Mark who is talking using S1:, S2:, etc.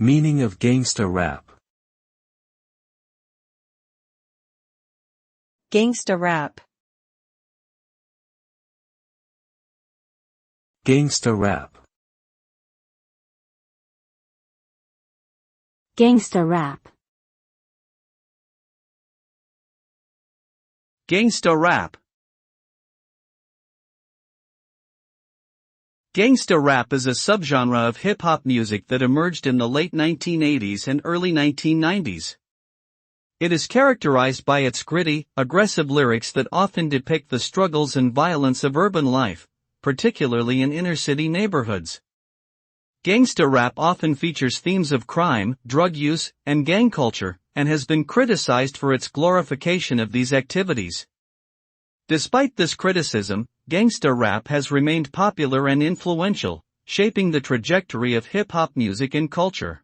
S1: Meaning of gangsta rap.
S2: Gangsta rap.
S1: Gangsta rap.
S3: Gangsta rap.
S4: Gangsta rap. Gangsta rap is a subgenre of hip-hop music that emerged in the late 1980s and early 1990s. It is characterized by its gritty, aggressive lyrics that often depict the struggles and violence of urban life, particularly in inner-city neighborhoods. Gangsta rap often features themes of crime, drug use, and gang culture, and has been criticized for its glorification of these activities. Despite this criticism, gangsta rap has remained popular and influential, shaping the trajectory of hip-hop music and culture.